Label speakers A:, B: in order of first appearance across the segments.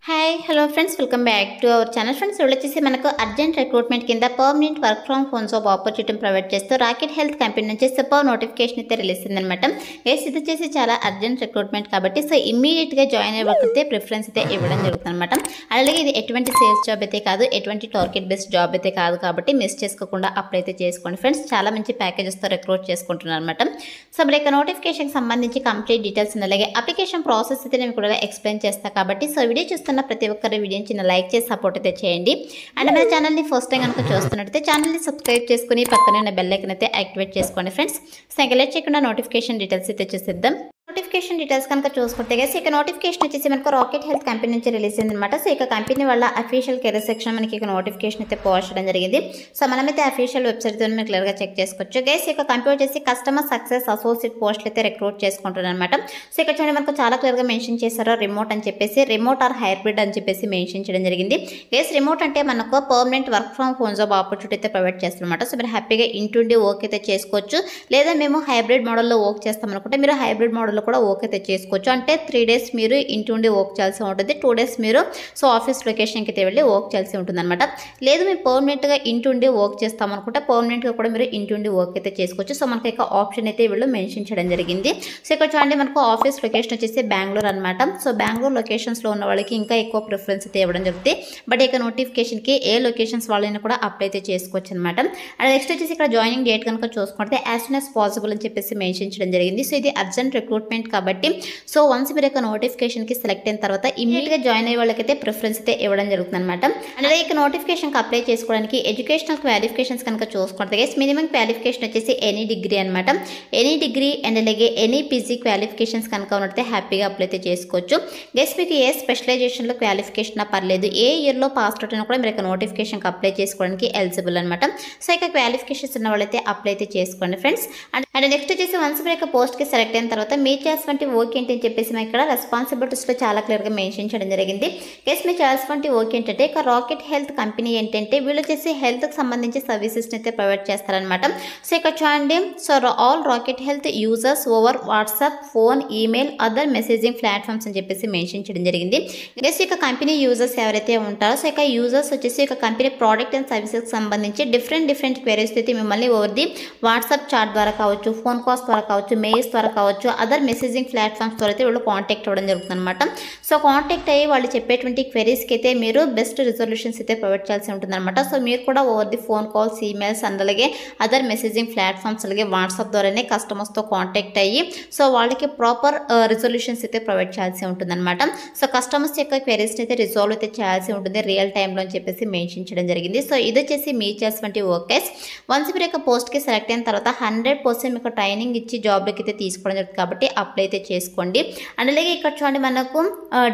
A: Hi hello friends, welcome back to our channel. Friends ఇప్పుడు వచ్చేసి మనకు అర్జెంట్ రిక్రూట్మెంట్ కింద permanent work from home job opportunity provide చేస్తూ rocket health company నుంచి super notification అయితే release అయిందనమాట. ఇది వచ్చేసి చాలా అర్జెంట్ రిక్రూట్మెంట్ కాబట్టి సో ఇమీడియట్గా జాయిన్ అయ్యే ప్రిఫరెన్స్ అయితే ఇవ్వడం జరుగుతుంది అనమాట. అలాగే ఇది ఎటువంటి సేల్స్ జాబ్ అయితే కాదు, ఎటువంటి టార్గెట్ బేస్డ్ జాబ్ అయితే కాదు కాబట్టి మిస్ చేసుకోకుండా అప్లై అయితే చేసుకోండి ఫ్రెండ్స్. చాలా మంచి ప్యాకేజెస్తో రిక్రూట్ చేసుకుంటున్నారు అనమాట. సో మరి ఇక నోటిఫికేషన్కి సంబంధించి కంప్లీట్ డీటెయిల్స్ అలాగే అప్లికేషన్ ప్రాసెస్ అయితే నేను కూడా ఎక్స్ప్లెయిన్ చేస్తాను కాబట్టి సో వీడియో చూస్తున్న ప్రతి ఒక్కరు వీడియోని చిన్న లైక్ చేసి సపోర్ట్ అయితే చేయండి. అండ్ మన ఛానల్ని ఫస్ట్ టైం కనుక చూస్తున్నట్టయితే ఛానల్ని సబ్స్క్రైబ్ చేసుకుని పక్కనే ఉన్న బెల్ ఐకాన్ అయితే యాక్టివేట్ చేసుకోండి ఫ్రెండ్స్. సో ఇంకా లేట్ చేయకుండా నోటిఫికేషన్ డీటెయిల్స్ అయితే చూసేద్దాం. నోటిఫికేషన్ డీటెయిల్స్ కనుక చూసుకుంటే ఇక నోటిఫికేషన్ వచ్చేసి మనకు రాకెట్ హెల్త్ కంపెనీ నుంచి రిలీజ్ అయిందనమాట. సో ఇక కంపెనీ వాళ్ళ అఫీషియల్ కెరీర్ సెక్షన్ మనకి ఇక నోటిఫికేషన్ అయితే పోస్ట్ చేయడం జరిగింది. సో మనమైతే అఫీషియల్ వెబ్సైట్తో మీరు క్లియర్గా చెక్ చేసుకోవచ్చు. గైస్ ఇక కంపెనీ వచ్చేసి కస్టమర్ సక్సెస్ అసోసియేట్ పోస్టులు అయితే రిక్రూట్ చేసుకుంటున్నారు అనమాట. సో ఇక్కడ చూడండి మనకు చాలా క్లియర్గా మెన్షన్ చేశారు రిమోట్ అని చెప్పేసి, రిమోట్ ఆర్ హైబ్రిడ్ అని చెప్పేసి మెన్షన్ చేయడం జరిగింది. గైస్ రిమోట్ అంటే మనకు permanent work from home job opportunity అయితే ప్రొవైడ్ చేస్తారనమాట. సో మీరు హ్యాపీగా ఇంటుండి వర్క్ అయితే చేసుకోవచ్చు. లేదా మేము హైబ్రిడ్ మోడల్లో వర్క్ చేస్తాం అనుకుంటే మీరు హైబ్రిడ్ మోడల్లో కూడా వర్క్ అయితే చేసుకోవచ్చు. అంటే 3 days మీరు ఇంటి ఉండి వర్క్ చేయాల్సి ఉంటుంది, 2 days మీరు సో ఆఫీస్ లొకేషన్కి అయితే వెళ్ళి వర్క్ చేయాల్సి ఉంటుంది అనమాట. లేదు మీరు పర్మనెంట్గా ఇంటి ఉండి వర్క్ చేస్తాం అనుకుంటే పర్మనెంట్గా కూడా మీరు ఇంటి ఉండి వర్క్ అయితే చేసుకోవచ్చు. సో మనకి ఇక ఆప్షన్ అయితే వీళ్ళు మెన్షన్ చేయడం జరిగింది. సో ఇక్కడ చూడండి మనకు ఆఫీస్ లొకేషన్ వచ్చేసి బెంగళూరు అనమాట. సో బెంగళూరు లొకేషన్స్లో ఉన్న వాళ్ళకి ఇంకా ఎక్కువ ప్రిఫరెన్స్ అయితే ఇవ్వడం జరుగుతుంది. బట్ ఇక నోటిఫికేషన్కి ఏ లొకేషన్స్ వాళ్ళని కూడా అప్లై అయితే చేసుకోవచ్చు అనమాట. అండ్ నెక్స్ట్ వచ్చేసి ఇక్కడ జాయినింగ్ డేట్ కనుక చూసుకుంటే యాజ్ సూన్ యాజ్ పాసిబుల్ అని చెప్పేసి మెన్షన్ చేయడం జరిగింది. సో ఇది అర్జెంట్ రిక్రూట్మెంట్ కాబట్టి సో వన్స్ మీరు యొక్క నోటిఫికేషన్కి సెలెక్ట్ అయిన తర్వాత ఇమీడియట్గా జాయిన్ అయ్యే వాళ్ళకైతే ప్రిఫరెన్స్ అయితే ఇవ్వడం జరుగుతుంది అనమాట. అలాగే ఇక నోటిఫికేషన్కి అప్లై చేసుకోవడానికి ఎడ్యుకేషనల్ క్వాలిఫికేషన్స్ కనుక చూసుకుంటే మినిమం క్వాలిఫికేషన్ వచ్చేసి ఎనీ డిగ్రీ అనమాట. ఎనీ డిగ్రీ అండ్ అలాగే ఎనీ పీజీ క్వాలిఫికేషన్స్ కనుక ఉన్నట్లయితే హ్యాపీగా అప్లై అయితే చేసుకోవచ్చు. గెస్ మీకు ఏ స్పెషలైజేషన్లో క్వాలిఫికేషన్ పర్లేదు, ఏ ఇయర్లో పాస్ అవుట్ అయినా కూడా మీరు యొక్క నోటిఫికేషన్కి అప్లై చేసుకోవడానికి ఎలిజిబుల్ అనమాట. సో ఇక క్వాలిఫికేషన్స్ ఉన్న వాళ్ళైతే అప్లై అయితే చేసుకోండి ఫ్రెండ్స్. అండ్ నెక్స్ట్ వచ్చేసి వన్స్ మీరు యొక్క పోస్ట్కి సెలెక్ట్ అయిన తర్వాత మీ చేయాల్సిన వర్క్ ఏంటి అని చెప్పేసి మేము ఇక్కడ రెస్పాన్సిబిలిటీస్లో చాలా క్లియర్గా మెన్షన్ చేయడం జరిగింది. గెస్ మీరు చేయాల్సిన వర్క్ ఏంటంటే ఇక రాకెట్ హెల్త్ కంపెనీ ఏంటంటే వీళ్ళు వచ్చేసి హెల్త్కి సంబంధించి సర్వీసెస్ని అయితే ప్రొవైడ్ చేస్తారనమాట. సో ఇక్కడ చూడండి so all rocket health users over WhatsApp, phone, email, other messaging platforms అని చెప్పేసి మెన్షన్ చేయడం జరిగింది. గెస్ ఇక కంపెనీ యూజర్స్ ఎవరైతే ఉంటారో సో ఇక యూజర్స్ వచ్చేసి ఇక కంపెనీ ప్రోడక్ట్ అండ్ సర్వీసెస్కి సంబంధించి డిఫరెంట్ క్వెరీస్ అయితే మిమ్మల్ని ఓవర్ ది వాట్సాప్ చాట్ ద్వారా కావచ్చు, ఫోన్ కాల్స్ ద్వారా కావచ్చు, మెయిల్స్ ద్వారా కావచ్చు, అదర్ మెసేజింగ్ ప్లాట్ఫామ్స్ ద్వారా అయితే వీళ్ళు కాంటాక్ట్ అవ్వడం జరుగుతుంది అనమాట. సో కాంటాక్ట్ అయ్యి వాళ్ళు చెప్పేటువంటి క్వెరీస్కి అయితే మీరు బెస్ట్ రిజల్యూషన్స్ అయితే ప్రొవైడ్ చేయాల్సి ఉంటుంది అనమాట. సో మీరు కూడా over the phone calls, emails and అలాగే అదర్ మెసేజింగ్ ప్లాట్ఫామ్స్ అలాగే వాట్సాప్ ద్వారానే కస్టమర్స్తో కాంటాక్ట్ అయ్యి సో వాళ్ళకి ప్రాపర్ రిజల్యూషన్స్ అయితే ప్రొవైడ్ చేయాల్సి ఉంటుంది అనమాట. సో కస్టమర్స్ యొక్క క్వెరీస్ని అయితే రిజాల్వ్ అయితే చేయాల్సి ఉంటుంది రియల్ టైంలో అని చెప్పేసి మెన్షన్ చేయడం జరిగింది. సో ఇది వచ్చేసి మీ చేసినటువంటి వర్కర్స్ వన్స్ మీరు యొక్క పోస్ట్కి సెలెక్ట్ అయిన తర్వాత 100% మీకు ట్రైనింగ్ ఇచ్చి జాబ్లోకి అయితే తీసుకోవడం జరుగుతుంది కాబట్టి అప్లై అయితే చేసుకోండి. అండ్ అలాగే ఇక్కడ చూడండి మనకు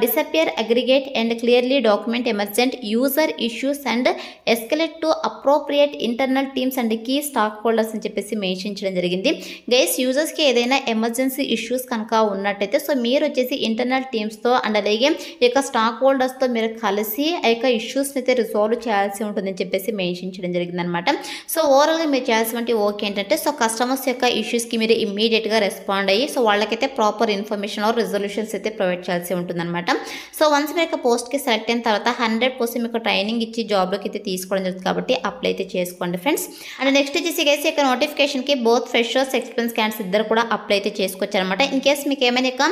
A: disappear, aggregate and clearly document emergent user issues and escalate to appropriate internal teams and key stakeholders అని చెప్పేసి మెన్షన్ చేయడం జరిగింది. గైస్ యూజర్స్కి ఏదైనా ఎమర్జెన్సీ ఇష్యూస్ కనుక ఉన్నట్టయితే సో మీరు వచ్చేసి ఇంటర్నల్ టీమ్స్తో అండ్ అలాగే ఈ యొక్క స్టాక్ హోల్డర్స్తో మీరు కలిసి ఆ యొక్క ఇష్యూస్ని అయితే రిజాల్వ్ చేయాల్సి ఉంటుందని చెప్పేసి మెన్షన్ చేయడం జరిగింది అనమాట. సో ఓవరాల్గా మీరు చేయాల్సిన వర్క్ ఏంటంటే సో కస్టమర్స్ యొక్క ఇష్యూస్కి మీరు ఇమ్మీడియట్గా రెస్పాండ్ అయ్యి సో వాళ్ళకైతే ప్రాపర్ ఇన్ఫర్మేషన్ ఆర్ రిజల్యూషన్స్ అయితే ప్రొవైడ్ చేయాల్సి ఉంటుందన్నమాట. సో వన్స్ మీరు యొక్క పోస్ట్కి సెలెక్ట్ అయిన తర్వాత 100% మీకు ట్రైనింగ్ ఇచ్చి జాబ్లోకి అయితే తీసుకోవడం జరుగుతుంది కాబట్టి అప్లై అయితే చేసుకోండి ఫ్రెండ్స్. అండ్ నెక్స్ట్ వచ్చేసి గైస్ యొక్క నోటిఫికేషన్కి బోత్ ఫ్రెషర్స్, ఎక్స్పీరియన్స్ క్యాండిడేట్స్ ఇద్దరు కూడా అప్లై అయితే చేసుకోవచ్చు అనమాట. ఇన్ కేస్ మీకు ఏమైనా ఇక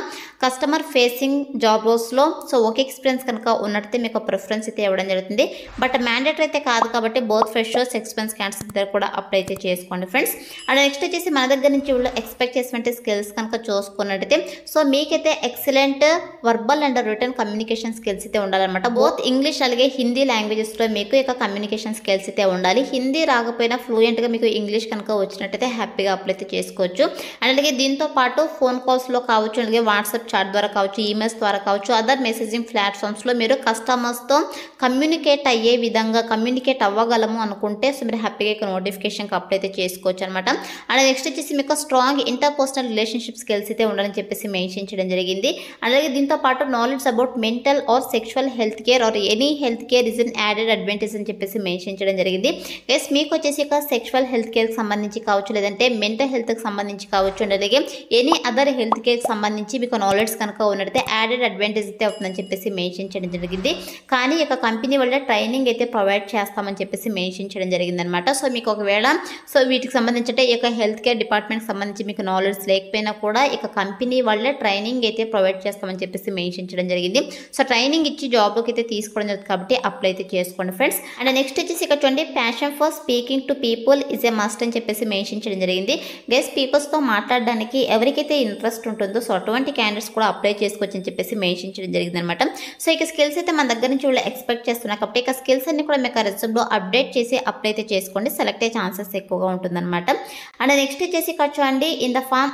A: కస్టమర్ ఫేసింగ్ జాబ్ రోల్స్లో సో ఒక ఎక్స్పీరియన్స్ కనుక ఉన్నట్టయితే మీకు ప్రిఫరెన్స్ అయితే ఇవ్వడం జరుగుతుంది. బట్ మ్యాండేటరీ అయితే కాదు కాబట్టి బోత్ ఫ్రెషర్స్, ఎక్స్పీరియన్స్ క్యాండిడేట్స్ ఇద్దరు కూడా అప్లై అయితే చేసుకోండి ఫ్రెండ్స్. అండ్ నెక్స్ట్ వచ్చేసి మన దగ్గర నుంచి వీళ్ళు ఎక్స్పెక్ట్ చేసినటువంటి స్కిల్స్ కనుక చూసుకున్నట్టయితే సో మీకైతే excellent verbal and return communication skills అయితే ఉండాలన్నమాట. బోత్ ఇంగ్లీష్ అలాగే హిందీ లాంగ్వేజెస్లో మీకు ఇక కమ్యూనికేషన్ స్కిల్స్ అయితే ఉండాలి. హిందీ రాకపోయినా ఫ్లూయెంట్గా మీకు ఇంగ్లీష్ కనుక వచ్చినట్టయితే హ్యాపీగా అప్లై అయితే చేసుకోవచ్చు. అండ్ అలాగే దీంతో పాటు ఫోన్ కాల్స్లో కావచ్చు, అలాగే వాట్సాప్ చాట్ ద్వారా కావచ్చు, ఈమెయిల్స్ ద్వారా కావచ్చు, అదర్ మెసేజింగ్ ప్లాట్ఫామ్స్లో మీరు కస్టమర్స్తో కమ్యూనికేట్ అయ్యే విధంగా కమ్యూనికేట్ అవ్వగలము అనుకుంటే సో మీరు హ్యాపీగా ఇక నోటిఫికేషన్కి అప్లై అయితే చేసుకోవచ్చు అనమాట. అండ్ నెక్స్ట్ వచ్చేసి మీకు స్ట్రాంగ్ ఇంటర్పర్సనల్ రిలేషన్షిప్ స్కిల్స్ అయితే ఉండాలని చెప్పేసి మెన్షన్ చేయడం జరిగింది. అలాగే దీంతో పాటు knowledge about mental are sexual health care or any health care is an added advantage అని చెప్పేసి మెన్షన్ చేయడం జరిగింది. ఎస్ మీకు వచ్చేసి ఇక సెక్షువల్ హెల్త్ కేర్కి సంబంధించి కావచ్చు, లేదంటే మెంటల్ హెల్త్కి సంబంధించి కావచ్చు, అలాగే ఎనీ అదర్ హెల్త్ కేర్కి సంబంధించి మీకు నాలెడ్జ్ కనుక ఉన్నట్టయితే యాడెడ్ అడ్వాంటేజ్ అయితే అవుతుందని చెప్పేసి మెన్షన్ చేయడం జరిగింది. కానీ ఇక కంపెనీ వల్ల ట్రైనింగ్ అయితే ప్రొవైడ్ చేస్తామని చెప్పేసి మెన్షన్ చేయడం జరిగింది అనమాట. సో మీకు ఒకవేళ వీటికి సంబంధించి అంటే ఇక హెల్త్ కేర్ డిపార్ట్మెంట్కి సంబంధించి మీకు నాలెడ్జ్ లేకపోయినా కూడా ఇక కంపెనీ వల్ల ట్రైనింగ్ అయితే ప్రొవైడ్ చేస్తామని చెప్పేసి మెన్షన్ చేయడం జరిగింది. సో ట్రైనింగ్ ఇచ్చి జాబ్లోకి అయితే తీసుకోవడం జరుగుతుంది కాబట్టి అప్లై అయితే చేసుకోండి ఫ్రెండ్స్. అండ్ నెక్స్ట్ వచ్చేసి ఇక్కడ చూడండి, passion for speaking to people is a must అని చెప్పేసి మెన్షన్ చేయడం జరిగింది. గెస్ట్ పీపుల్స్తో మాట్లాడడానికి ఎవరికైతే ఇంట్రెస్ట్ ఉంటుందో సో అటువంటి క్యాండిడేట్స్ కూడా అప్లై చేసుకోవచ్చు అని చెప్పేసి మెన్షన్ చేయడం జరిగింది అనమాట. సో ఇక స్కిల్స్ అయితే మన దగ్గర నుంచి వాళ్ళు ఎక్స్పెక్ట్ చేస్తున్నారు కాబట్టి ఇక స్కిల్స్ అన్ని కూడా మీకు రెజ్యూమ్లో అప్డేట్ చేసి అప్లై అయితే చేసుకోండి. సెలెక్ట్ అయ్యే ఛాన్సెస్ ఎక్కువగా ఉంటుందన్నమాట. అండ్ నెక్స్ట్ వచ్చేసి ఇక్కడ చూడండి, ఇన్ ద ఫామ్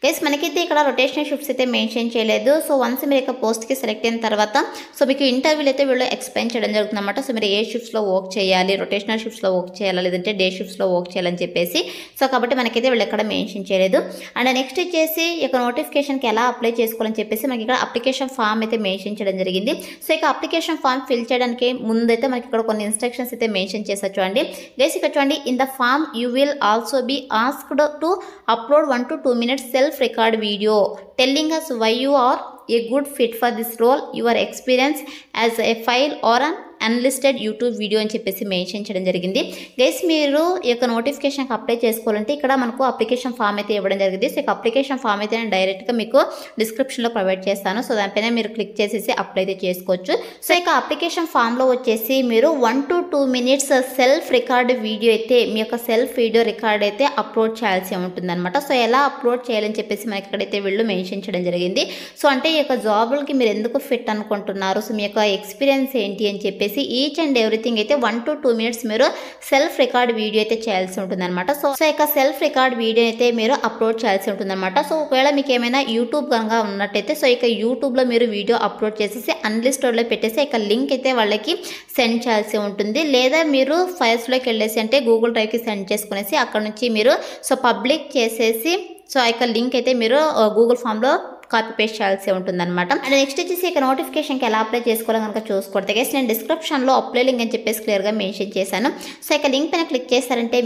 A: గైస్ మనకైతే ఇక్కడ రొటేషనల్ షిఫ్ట్స్ అయితే మెన్షన్ చేయలేదు. సో వన్స్ మీరు ఇక పోస్ట్కి సెలెక్ట్ అయిన తర్వాత సో మీకు ఇంటర్వ్యూలు అయితే వీళ్ళు ఎక్స్ప్లెయిన్ చేయడం జరుగుతుంది అనమాట. సో మీరు ఏ షిఫ్ట్స్లో వర్క్ చేయాలి, రొటేషనల్ షిఫ్ట్స్లో వర్క్ చేయాలా, లేదంటే డే షిఫ్ట్స్లో వర్క్ చేయాలని చెప్పేసి సో కాబట్టి మనకైతే వీళ్ళు ఎక్కడ మెన్షన్ చేయలేదు. అండ్ నెక్స్ట్ వచ్చేసి ఇక నోటిఫికేషన్కి ఎలా అప్లై చేసుకోవాలని చెప్పేసి మనకి ఇక్కడ అప్లికేషన్ ఫామ్ అయితే మెన్షన్ చేయడం జరిగింది. సో ఇక అప్లికేషన్ ఫామ్ ఫిల్ చేయడానికి ముందైతే మనకి ఇక్కడ కొన్ని ఇన్స్ట్రక్షన్స్ అయితే మెన్షన్ చేస్తారు చూడండి. గైస్ ఇక్కడ చూడండి, in the form you will also be asked to upload 1 to 2 minutes self-record video telling us why you are a good fit for this role, your experience as a file or an unlisted YouTube video అని చెప్పేసి mention చేయడం జరిగింది. Guys మీరు ఈ యొక్క నోటిఫికేషన్కి apply చేసుకోవాలంటే ఇక్కడ మనకు అప్లికేషన్ ఫామ్ అయితే ఇవ్వడం జరిగింది. సో ఇక అప్లికేషన్ ఫామ్ అయితే నేను డైరెక్ట్గా మీకు డిస్క్రిప్షన్లో ప్రొవైడ్ చేస్తాను. సో దానిపైన మీరు క్లిక్ చేసేసి అప్లై అయితే చేసుకోవచ్చు. సో ఇక అప్లికేషన్ ఫామ్లో వచ్చేసి మీరు 1 to 2 minutes self record video అయితే మీ యొక్క సెల్ఫ్ వీడియో రికార్డ్ అయితే అప్లోడ్ చేయాల్సి ఉంటుందన్నమాట. సో ఎలా అప్లోడ్ చేయాలని చెప్పేసి మనకి ఇక్కడైతే వీళ్ళు మెన్షన్ చేయడం జరిగింది. సో అంటే ఈ యొక్క జాబులకి మీరు ఎందుకు ఫిట్ అనుకుంటున్నారు, సో మీ యొక్క ఎక్స్పీరియన్స్ ఏంటి అని చెప్పేసి ఈచ్ అండ్ ఎవ్రీథింగ్ అయితే 1 to 2 minutes మీరు సెల్ఫ్ రికార్డ్ వీడియో అయితే చేయాల్సి ఉంటుంది అనమాట. సో ఇక సెల్ఫ్ రికార్డ్ వీడియో అయితే మీరు అప్లోడ్ చేయాల్సి ఉంటుంది అనమాట. సో ఒకవేళ మీకు ఏమైనా యూట్యూబ్ కనుక ఉన్నట్టయితే సో ఇక యూట్యూబ్లో మీరు వీడియో అప్లోడ్ చేసేసి అన్లిస్టెడ్లో పెట్టేసి ఇక లింక్ అయితే వాళ్ళకి సెండ్ చేయాల్సి ఉంటుంది. లేదా మీరు ఫైల్స్లోకి వెళ్ళేసి అంటే గూగుల్ డ్రైవ్కి సెండ్ చేసుకునేసి అక్కడ నుంచి మీరు సో పబ్లిక్ చేసేసి సో ఇక లింక్ అయితే మీరు గూగుల్ ఫామ్లో కాపీ పేస్ట్ చేయాల్సి ఉంటుందన్నమాట. అండ్ నెక్స్ట్ వచ్చేసి ఇక నోటిఫికేషన్కి ఎలా అప్లై చేసుకోవాలో కనుక చూసుకోవద్దు గైస్, నేను డిస్క్రిప్షన్లో అప్లై లింక్ అని చెప్పేసి క్లియర్గా మెన్షన్ చేశాను. సో ఇక లింక్ పైన క్లిక్ చేశారంటే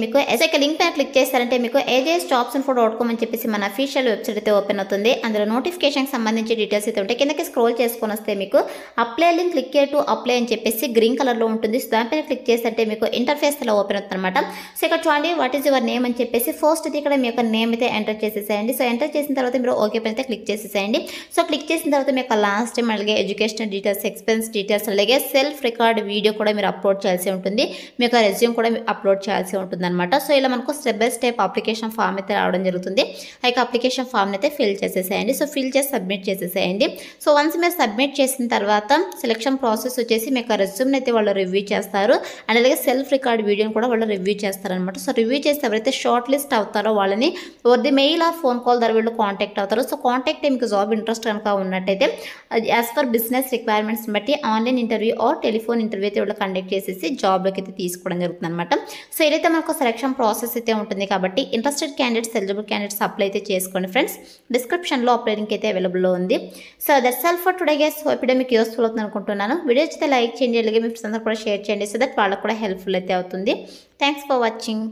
A: మీకు AJSjobsinfo.com అని చెప్పేసి మన అఫీషియల్ వెబ్సైట్ అయితే ఓపెన్ అవుతుంది. అందులో నోటిఫికేషన్కి సంబంధించి డీటెయిల్స్ అయితే ఉంటాయి. కిందకి స్క్రోల్ చేసుకొని వస్తే మీకు apply link click to apply అని చెప్పేసి గ్రీన్ కలర్లో ఉంటుంది. సో దానిపైన క్లిక్ చేస్తే మీకు ఇంటర్ఫేస్ అలా ఓపెన్ అవుతుంది అనమాట. సో ఇక్కడ చూడండి, వాట్ ఈస్ యువర్ నేమ్ అని చెప్పేసి ఫస్ట్ అయితే ఇక్కడ మీ యొక్క నేమ్ అయితే ఎంటర్ చేసేసేయండి. సో ఎంటర్ చేసిన తర్వాత మీరు ఓకే పైన అయితే క్లిక్ చేసేసేయండి. సో క్లిక్ చేసిన తర్వాత మీ యొక్క లాస్ట్ టైం అలాగే ఎడ్యుకేషనల్ డీటెయిల్స్, ఎక్స్పెన్స్ డీటెయిల్స్, అలాగే సెల్ఫ్ రికార్డ్ వీడియో కూడా మీరు అప్లోడ్ చేయాల్సి ఉంటుంది. మీ యొక్క రెజ్యూమ్ కూడా అప్లోడ్ చేయాల్సి ఉంటుంది అనమాట. సో ఇలా మనకు step by step application form అయితే రావడం జరుగుతుంది. ఆ యొక్క అప్లికేషన్ ఫామ్ అయితే ఫిల్ చేసేసేయండి. సో ఫిల్ చేసి సబ్మిట్ చేసేసేయండి. సో వన్స్ మీరు సబ్మిట్ చేసిన తర్వాత సెలక్షన్ ప్రాసెస్ వచ్చేసి మీ యొక్క రెజ్యూమ్ని అయితే వాళ్ళు రివ్యూ చేస్తారు. అండ్ అలాగే సెల్ఫ్ రికార్డ్ వీడియోని కూడా వాళ్ళు రివ్యూ చేస్తారనమాట. సో రివ్యూ చేస్తే ఎవరైతే షార్ట్ లిస్ట్ అవుతారో వాళ్ళని the mail or phone call ద్వారా వీళ్ళు కాంటాక్ట్ అవుతారు. సో కాంటాక్ట్ మీకు జాబ్ ఇంట్రెస్ట్ కనుక ఉన్నట్టయితే యాజ్ పర్ బిజినెస్ రిక్వైర్మెంట్స్ బట్టి online interview or telephone interview అయితే వీళ్ళు కండక్ట్ చేసేసి జాబ్లోకి అయితే తీసుకోవడం జరుగుతుంది అనమాట. సో ఏదైతే మనకు సెలక్షన్ ప్రాసెస్ అయితే ఉంటుంది కాబట్టి interested candidates, eligible candidates apply అయితే చేసుకోండి ఫ్రెండ్స్. డిస్క్రిప్షన్లో అప్లై లింక్ అయితే అవైలబుల్లో ఉంది. So that's all for today guys. Hope మీకు యూస్ఫుల్ అవుతుంది అనుకుంటున్నాను. వీడియో అయితే లైక్ చేయండి, అలాగే మీ ఫ్రెండ్స్ అందరూ కూడా షేర్ చేయండి. సో దట్ వాళ్ళకు కూడా హెల్ప్ఫుల్ అయితే అవుతుంది. Thanks for watching.